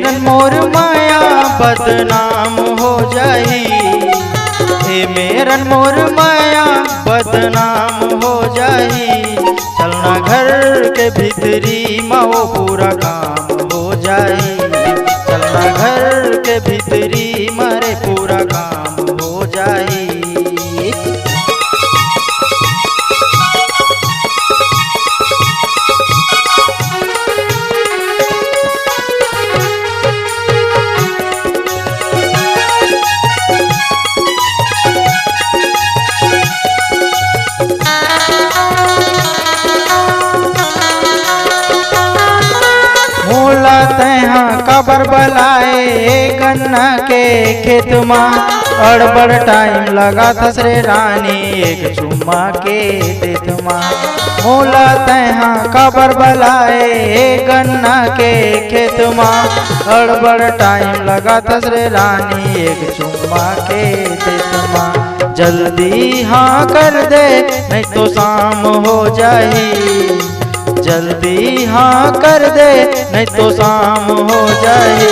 मेरन मोर माया बदनाम हो जाई, ए मेरन मोर माया बदनाम हो जाई। चलना घर के भीतरी माओ पूरा काम हो जाई, चलना घर के भीतरी मारे पूरा काम हो जाई। मोला तैहा कबर बलाए गन्ना के खेत माँ, अड़बड़ टाइम लगा थस रे रानी एक चुम्मा के देत माँ। मोला तैहा कबर बलाए गन्ना के खेत माँ, अड़बड़ टाइम लगा थस रे रानी एक चुम्मा के देत माँ। जल्दी हाँ कर दे नहीं तो शाम हो जाई, जल्दी हाँ कर दे नहीं तो शाम हो जाए।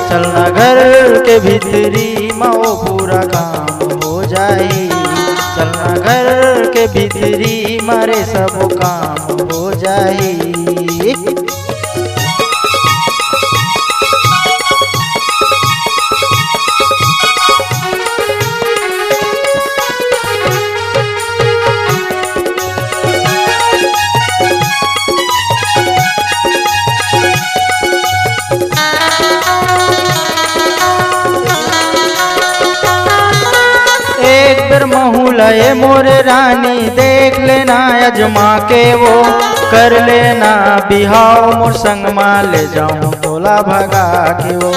चलना घर के भीतरी माओ पूरा काम हो जाए, चलना घर के भीतरी मारे सब काम हो जाए। महूलए मोरे रानी देख लेना अजमा के वो, कर लेना बिहाव मोर संग माँ ले जाऊं तोला भगा के वो।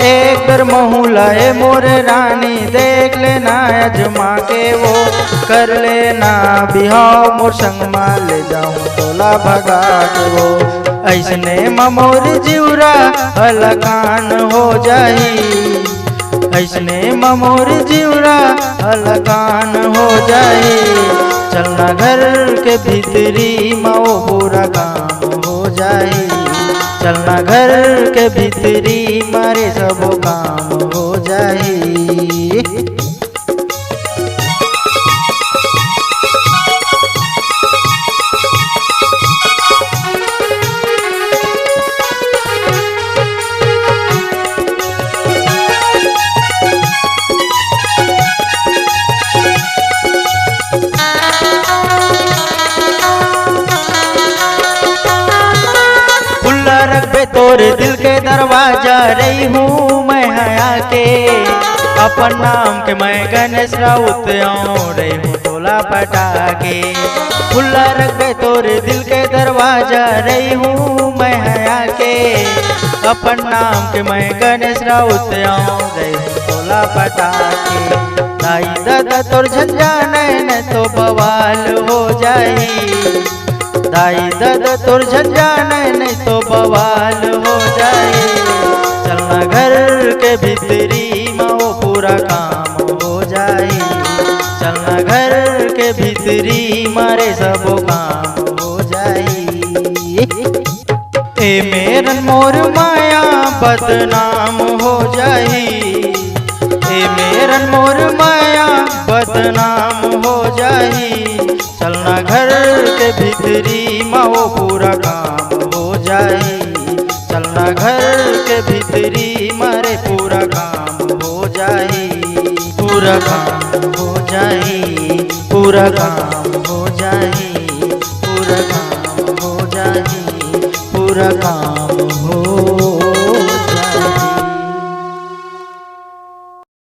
एक बार महूलए मोरे रानी देख लेना अजमा के वो, कर लेना बिहाव मोर संग माँ ले जाऊं तोला भगा के वो। ऐसने मोर जिउरा हलकान हो जाई, ऐसने मोर जिउरा हलकान हो जाए। चलना घर के भीतरी माओ पूरा काम हो जाए, चलना घर के भीतरी मारे सब काम हो जाए। तोरे दिल के दरवाजा रही हूँ मैं हया के, अपन नाम के मैं गणेश राउत रही हूँ तोला पटा के। खुला रख तोरे दिल के दरवाजा रही हूँ मैं हया के, अपन नाम के मैं गणेश राउत रही हूँ तोला पटा के। दाई दादा तोर झंझा नैन तो बवाल हो जाई, दाई दादा तोर झंझा नहीं तो बवाल हो जाए। चलना घर के भीतरी माओ पूरा काम हो जाए, चलना घर के भीतरी मारे सब काम हो जाए। ए मेरन मोर माया बदनाम हो जाई, ए मेरन मोर माया बदनाम हो जाई। चलना घर के भीतरी माओ पूरा काम हो जाए, चलना घर के भीतरी मारे पूरा काम हो जाए, पूरा काम हो जाए, पूरा काम